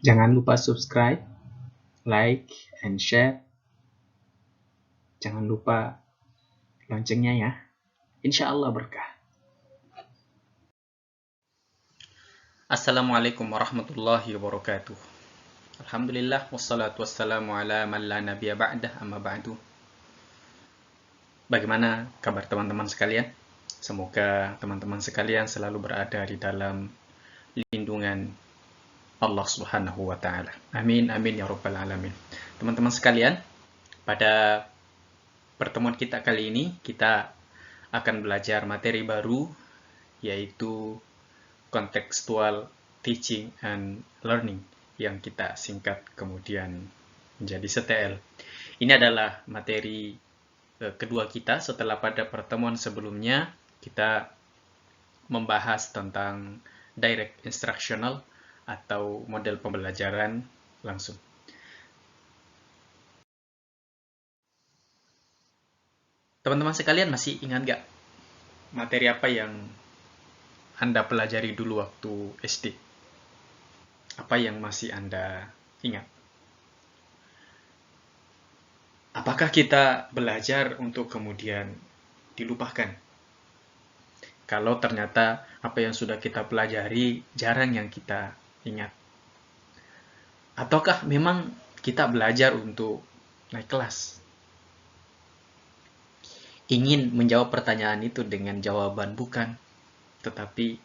Jangan lupa subscribe, like, and share. Jangan lupa loncengnya ya. Insya Allah berkah. Assalamualaikum warahmatullahi wabarakatuh. Alhamdulillah, wassalatu wassalamu ala man la nabiyya ba'dah, amma ba'du. Bagaimana kabar teman-teman sekalian? Semoga teman-teman sekalian selalu berada di dalam lindungan Allah Subhanahu wa Ta'ala. Amin, amin ya Rabbal 'Alamin. Teman-teman sekalian, pada pertemuan kita kali ini kita akan belajar materi baru, yaitu contextual teaching and learning, yang kita singkat kemudian menjadi CTL. Ini adalah materi kedua kita setelah pada pertemuan sebelumnya kita membahas tentang direct instructional atau model pembelajaran langsung. Teman-teman sekalian masih ingat nggak materi apa yang Anda pelajari dulu waktu SD? Apa yang masih Anda ingat? Apakah kita belajar untuk kemudian dilupakan? Kalau ternyata apa yang sudah kita pelajari jarang yang kita ingat. Ataukah memang kita belajar untuk naik kelas? Ingin menjawab pertanyaan itu dengan jawaban bukan, tetapi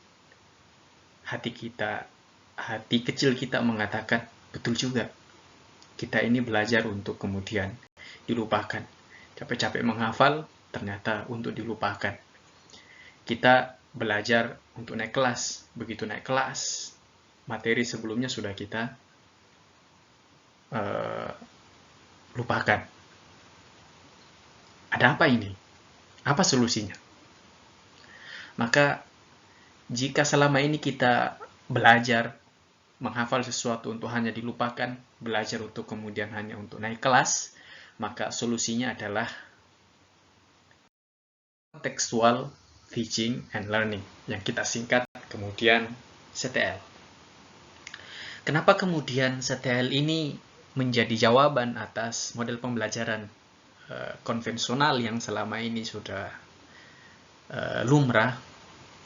hati kecil kita mengatakan, betul juga. Kita ini belajar untuk kemudian dilupakan. Capek-capek menghafal, ternyata untuk dilupakan. Kita belajar untuk naik kelas. Begitu naik kelas, materi sebelumnya sudah kita lupakan. Ada apa ini? Apa solusinya? Maka, jika selama ini kita belajar menghafal sesuatu untuk hanya dilupakan, belajar untuk kemudian hanya untuk naik kelas, maka solusinya adalah contextual teaching and learning, yang kita singkat kemudian CTL. Kenapa kemudian CTL ini menjadi jawaban atas model pembelajaran konvensional yang selama ini sudah lumrah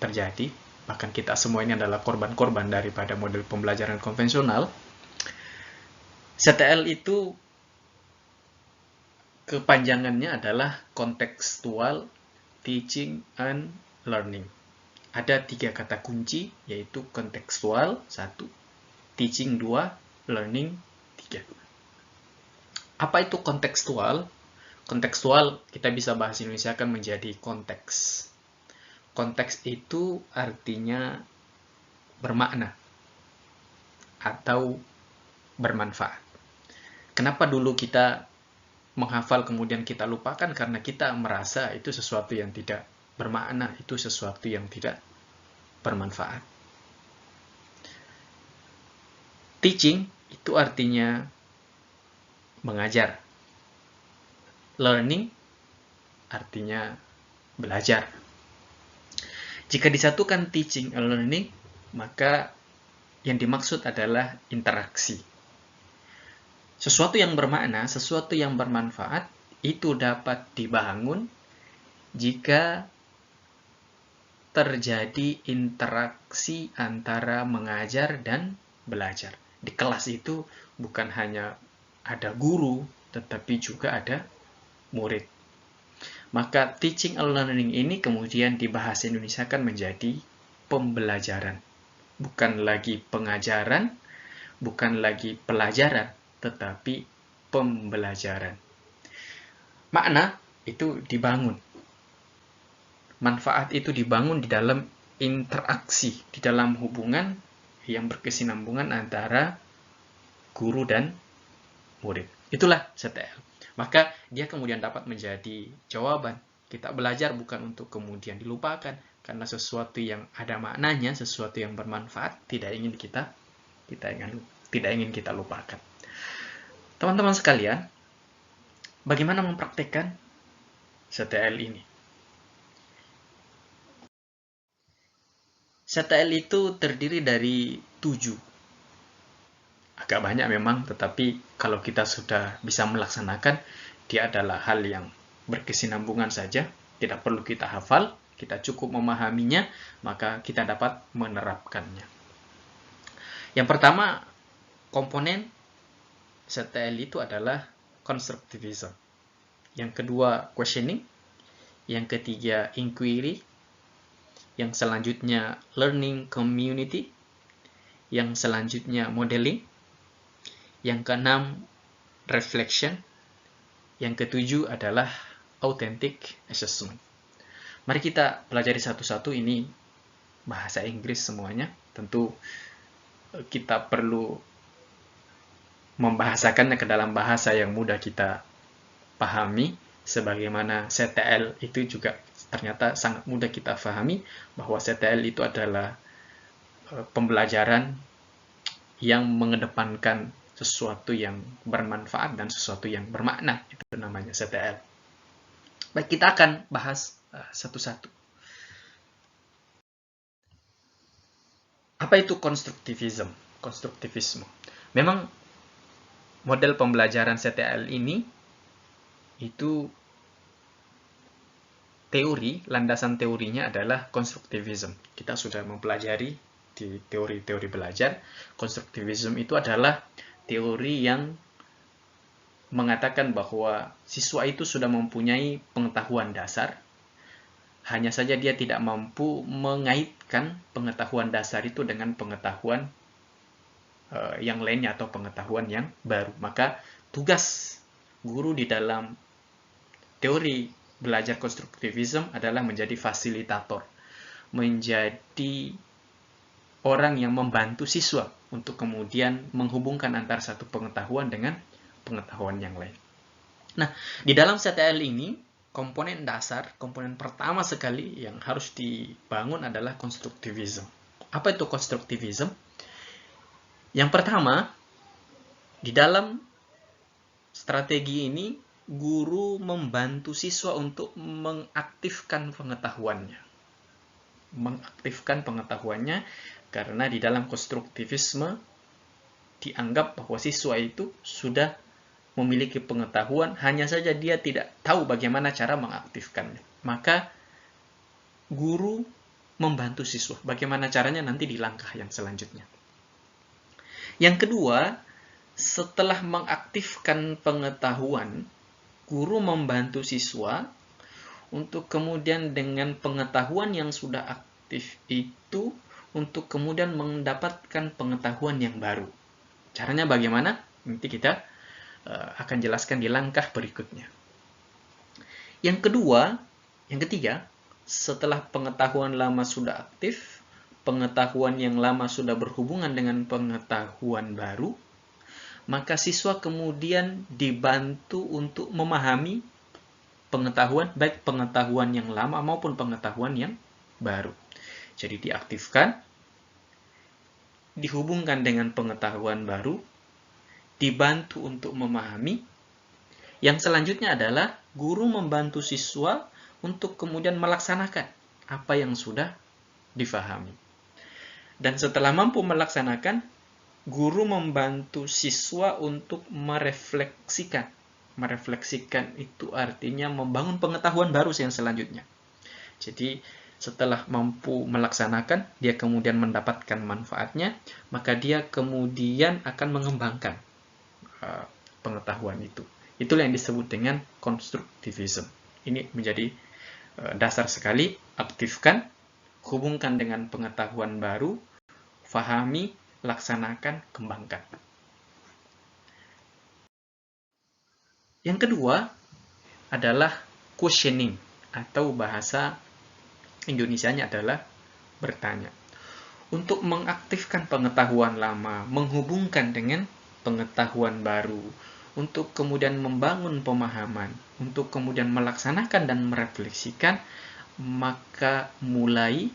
terjadi? Bahkan kita semua ini adalah korban-korban daripada model pembelajaran konvensional. CTL itu kepanjangannya adalah contextual teaching and learning. Ada 3 kata kunci, yaitu contextual 1, teaching 2, learning 3. Apa itu kontekstual? Kontekstual kita bisa bahasa Indonesia kan menjadi konteks. Konteks itu artinya bermakna atau bermanfaat. Kenapa dulu kita menghafal kemudian kita lupakan? Karena kita merasa itu sesuatu yang tidak bermakna, itu sesuatu yang tidak bermanfaat. Teaching itu artinya mengajar. Learning artinya belajar. Jika disatukan teaching and learning, maka yang dimaksud adalah interaksi. Sesuatu yang bermakna, sesuatu yang bermanfaat, itu dapat dibangun jika terjadi interaksi antara mengajar dan belajar. Di kelas itu bukan hanya ada guru, tetapi juga ada murid. Maka teaching and learning ini kemudian dibahasa Indonesia kan menjadi pembelajaran. Bukan lagi pengajaran, bukan lagi pelajaran, tetapi pembelajaran. Makna itu dibangun. Manfaat itu dibangun di dalam interaksi, di dalam hubungan yang berkesinambungan antara guru dan murid. Itulah CTL. Maka dia kemudian dapat menjadi jawaban. Kita belajar bukan untuk kemudian dilupakan, karena sesuatu yang ada maknanya, sesuatu yang bermanfaat tidak ingin kita lupakan. Teman-teman sekalian, bagaimana mempraktikkan CTL ini? CTL itu terdiri dari 7 agak banyak memang, tetapi kalau kita sudah bisa melaksanakan, dia adalah hal yang berkesinambungan saja, tidak perlu kita hafal, kita cukup memahaminya, maka kita dapat menerapkannya. Yang pertama, komponen CTL itu adalah constructivism. Yang kedua, questioning. Yang ketiga, inquiry. Yang selanjutnya, learning community. Yang selanjutnya, modeling. Yang keenam, reflection. Yang ketujuh adalah authentic assessment. Mari kita pelajari satu-satu, ini bahasa Inggris semuanya. Tentu kita perlu membahasakannya ke dalam bahasa yang mudah kita pahami, sebagaimana CTL itu juga ternyata sangat mudah kita pahami, bahwa CTL itu adalah pembelajaran yang mengedepankan sesuatu yang bermanfaat dan sesuatu yang bermakna. Itu namanya CTL. Baik, kita akan bahas satu-satu. Apa itu konstruktivisme? Konstruktivisme. Memang model pembelajaran CTL ini itu teori, landasan teorinya adalah konstruktivisme. Kita sudah mempelajari di teori-teori belajar, konstruktivisme itu adalah teori yang mengatakan bahwa siswa itu sudah mempunyai pengetahuan dasar, hanya saja dia tidak mampu mengaitkan pengetahuan dasar itu dengan pengetahuan yang lainnya atau pengetahuan yang baru. Maka tugas guru di dalam teori belajar konstruktivisme adalah menjadi fasilitator, menjadi orang yang membantu siswa untuk kemudian menghubungkan antara satu pengetahuan dengan pengetahuan yang lain. Nah, di dalam CTL ini, komponen dasar, komponen pertama sekali yang harus dibangun adalah konstruktivisme. Apa itu konstruktivisme? Yang pertama, di dalam strategi ini, guru membantu siswa untuk mengaktifkan pengetahuannya. Mengaktifkan pengetahuannya, karena di dalam konstruktivisme dianggap bahwa siswa itu sudah memiliki pengetahuan, hanya saja dia tidak tahu bagaimana cara mengaktifkannya. Maka guru membantu siswa. Bagaimana caranya nanti di langkah yang selanjutnya. Yang kedua, setelah mengaktifkan pengetahuan, guru membantu siswa untuk kemudian dengan pengetahuan yang sudah aktif itu, untuk kemudian mendapatkan pengetahuan yang baru. Caranya bagaimana? Nanti kita akan jelaskan di langkah berikutnya. Yang ketiga, setelah pengetahuan lama sudah aktif, pengetahuan yang lama sudah berhubungan dengan pengetahuan baru, maka siswa kemudian dibantu untuk memahami pengetahuan, baik pengetahuan yang lama maupun pengetahuan yang baru. Jadi diaktifkan, dihubungkan dengan pengetahuan baru, dibantu untuk memahami. Yang selanjutnya adalah guru membantu siswa untuk kemudian melaksanakan apa yang sudah difahami. Dan setelah mampu melaksanakan, guru membantu siswa untuk merefleksikan. Merefleksikan itu artinya membangun pengetahuan baru yang selanjutnya. Jadi setelah mampu melaksanakan, dia kemudian mendapatkan manfaatnya, maka dia kemudian akan mengembangkan pengetahuan itu. Itulah yang disebut dengan konstruktivisme. Ini menjadi dasar sekali. Aktifkan, hubungkan dengan pengetahuan baru, fahami, laksanakan, kembangkan. Yang kedua adalah questioning, atau bahasa Indonesianya adalah bertanya. Untuk mengaktifkan pengetahuan lama, menghubungkan dengan pengetahuan baru, untuk kemudian membangun pemahaman, untuk kemudian melaksanakan dan merefleksikan, maka mulai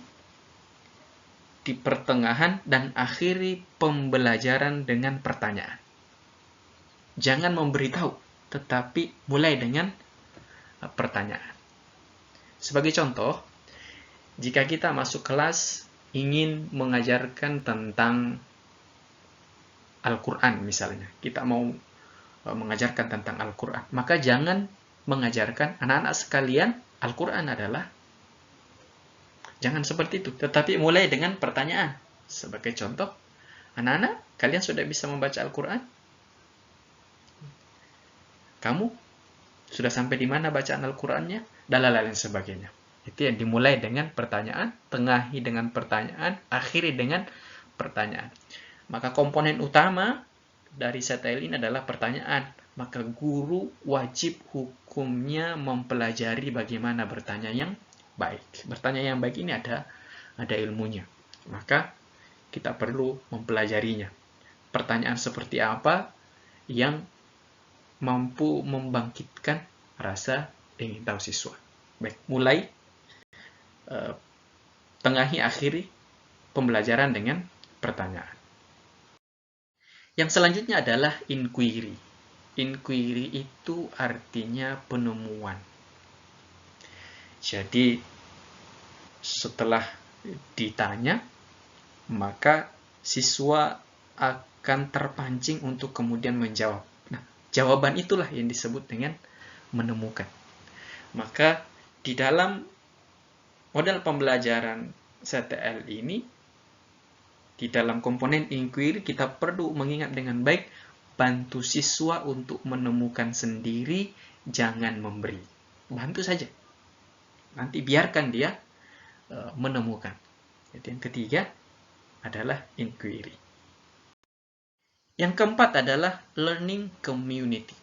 di pertengahan dan akhiri pembelajaran dengan pertanyaan. Jangan memberitahu, tetapi mulai dengan pertanyaan. Sebagai contoh, jika kita masuk kelas ingin mengajarkan tentang Al-Quran misalnya, kita mau mengajarkan tentang Al-Quran, maka jangan mengajarkan anak-anak sekalian Al-Quran adalah, jangan seperti itu, tetapi mulai dengan pertanyaan. Sebagai contoh, anak-anak, kalian sudah bisa membaca Al-Quran? Kamu sudah sampai di mana bacaan Al-Qurannya? Dan lain sebagainya. Itu yang dimulai dengan pertanyaan, tengahi dengan pertanyaan, akhiri dengan pertanyaan. Maka komponen utama dari CTL ini adalah pertanyaan. Maka guru wajib hukumnya mempelajari bagaimana bertanya yang baik. Bertanya yang baik ini ada ilmunya. Maka kita perlu mempelajarinya. Pertanyaan seperti apa yang mampu membangkitkan rasa ingin tahu siswa. Baik, mulai tengahi akhiri pembelajaran dengan pertanyaan. Yang selanjutnya adalah inquiry. Inquiry itu artinya penemuan. Jadi setelah ditanya, maka siswa akan terpancing untuk kemudian menjawab. Nah, jawaban itulah yang disebut dengan menemukan. Maka di dalam model pembelajaran CTL ini, di dalam komponen inquiry, kita perlu mengingat dengan baik, bantu siswa untuk menemukan sendiri, jangan memberi. Bantu saja. Nanti biarkan dia menemukan. Jadi yang ketiga adalah inquiry. Yang keempat adalah learning community.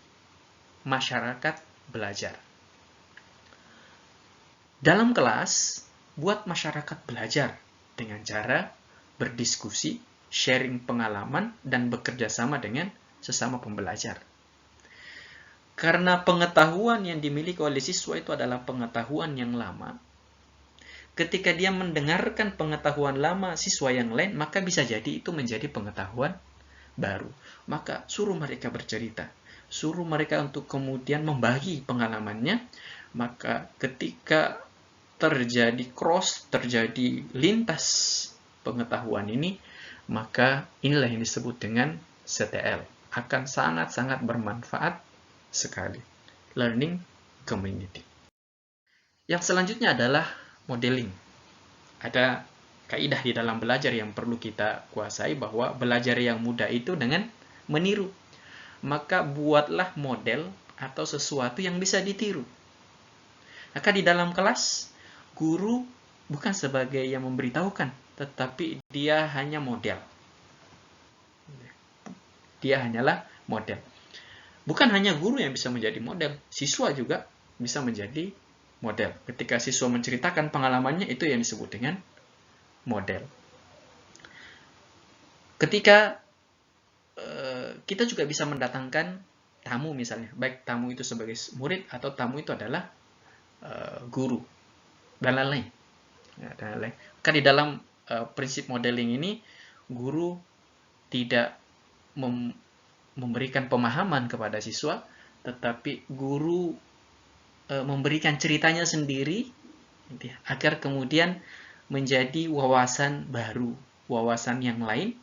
Masyarakat belajar. Dalam kelas, buat masyarakat belajar dengan cara berdiskusi, sharing pengalaman, dan bekerja sama dengan sesama pembelajar. Karena pengetahuan yang dimiliki oleh siswa itu adalah pengetahuan yang lama, ketika dia mendengarkan pengetahuan lama siswa yang lain, maka bisa jadi itu menjadi pengetahuan baru. Maka suruh mereka bercerita, suruh mereka untuk kemudian membagi pengalamannya. Maka ketika terjadi terjadi lintas pengetahuan ini, maka inilah yang disebut dengan CTL. Akan sangat-sangat bermanfaat sekali. Learning community. Yang selanjutnya adalah modeling. Ada kaidah di dalam belajar yang perlu kita kuasai, bahwa belajar yang mudah itu dengan meniru. Maka buatlah model atau sesuatu yang bisa ditiru. Maka di dalam kelas, guru bukan sebagai yang memberitahukan, tetapi dia hanya model. Dia hanyalah model. Bukan hanya guru yang bisa menjadi model, siswa juga bisa menjadi model. Ketika siswa menceritakan pengalamannya, itu yang disebut dengan model. Ketika kita juga bisa mendatangkan tamu misalnya, baik tamu itu sebagai murid atau tamu itu adalah guru, dan lain-lain. Kan di dalam prinsip modeling ini, guru tidak memberikan pemahaman kepada siswa, tetapi guru memberikan ceritanya sendiri, agar kemudian menjadi wawasan baru, wawasan yang lain,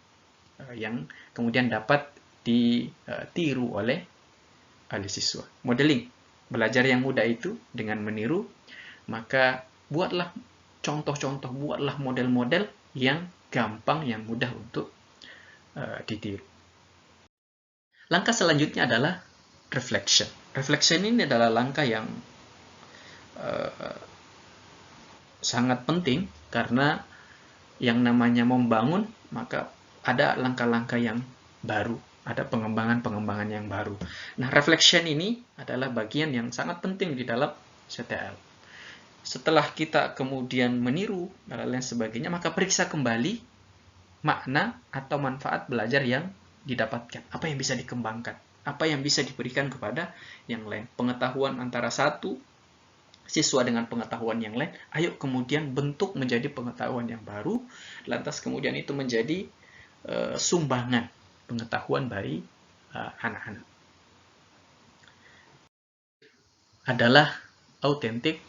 yang kemudian dapat ditiru oleh siswa. Modeling, belajar yang mudah itu dengan meniru, maka buatlah contoh-contoh, buatlah model-model yang gampang, yang mudah untuk ditiru. Langkah selanjutnya adalah reflection. Reflection ini adalah langkah yang sangat penting, karena yang namanya membangun, maka ada langkah-langkah yang baru, ada pengembangan-pengembangan yang baru. Nah, reflection ini adalah bagian yang sangat penting di dalam CTL. Setelah kita kemudian meniru dan lain sebagainya, maka periksa kembali makna atau manfaat belajar yang didapatkan. Apa yang bisa dikembangkan? Apa yang bisa diberikan kepada yang lain? Pengetahuan antara satu siswa dengan pengetahuan yang lain, ayo kemudian bentuk menjadi pengetahuan yang baru, lantas kemudian itu menjadi sumbangan pengetahuan bagi anak-anak. Adalah authentic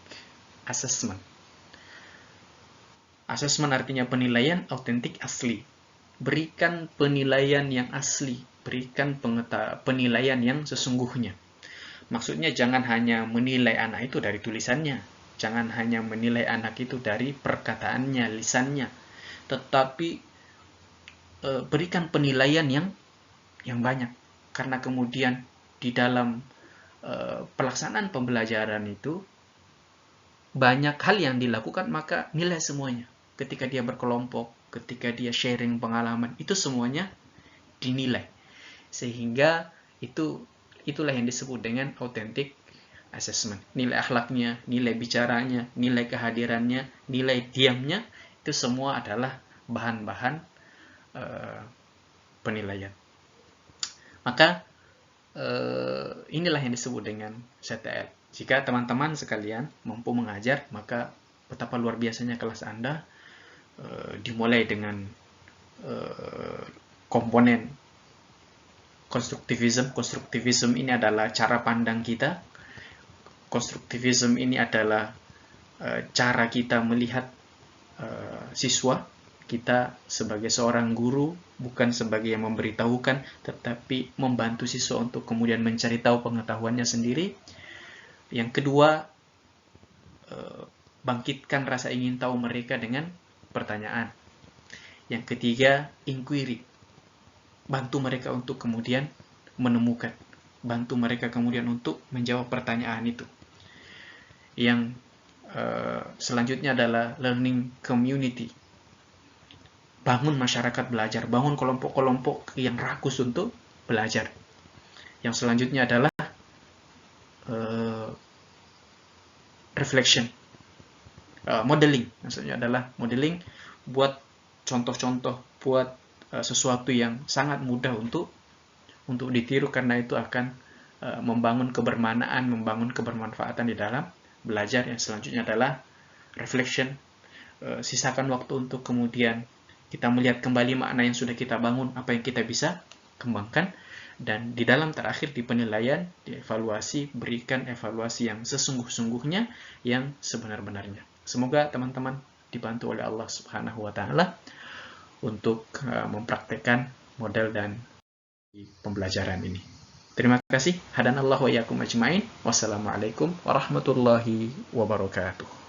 assessment. Assessment artinya penilaian, autentik asli. berikan penilaian yang asli, berikan penilaian yang sesungguhnya. Maksudnya jangan hanya menilai anak itu dari tulisannya, jangan hanya menilai anak itu dari perkataannya, lisannya, tetapi berikan penilaian yang banyak. Karena kemudian di dalam pelaksanaan pembelajaran itu banyak hal yang dilakukan, maka nilai semuanya. Ketika dia berkelompok, ketika dia sharing pengalaman, itu semuanya dinilai. Sehingga itulah yang disebut dengan authentic assessment. Nilai akhlaknya, nilai bicaranya, nilai kehadirannya, nilai diamnya, itu semua adalah bahan-bahan penilaian. Maka inilah yang disebut dengan CTL. Jika teman-teman sekalian mampu mengajar, maka betapa luar biasanya kelas Anda. Dimulai dengan komponen konstruktivisme. Konstruktivisme ini adalah cara pandang kita. Konstruktivisme ini adalah cara kita melihat siswa. Kita sebagai seorang guru bukan sebagai yang memberitahukan, tetapi membantu siswa untuk kemudian mencari tahu pengetahuannya sendiri. Yang kedua, bangkitkan rasa ingin tahu mereka dengan pertanyaan. Yang ketiga, inquiry. Bantu mereka untuk kemudian menemukan. Bantu mereka kemudian untuk menjawab pertanyaan itu. Yang selanjutnya adalah learning community. Bangun masyarakat belajar, bangun kelompok-kelompok yang rakus untuk belajar. Yang selanjutnya adalah reflection, modeling. Maksudnya adalah modeling, buat contoh-contoh, buat sesuatu yang sangat mudah untuk ditiru, karena itu akan membangun kebermanaan, membangun kebermanfaatan di dalam belajar. Yang selanjutnya adalah reflection. Sisakan waktu untuk kemudian kita melihat kembali makna yang sudah kita bangun, apa yang kita bisa kembangkan. Dan di dalam terakhir, di penilaian, di evaluasi, berikan evaluasi yang sesungguh-sungguhnya, yang sebenar-benarnya. Semoga teman-teman dibantu oleh Allah Subhanahu wa Ta'ala untuk mempraktekkan model dan pembelajaran ini. Terima kasih. Hadanallahu wa iyyakum ajmain. Wassalamualaikum warahmatullahi wabarakatuh.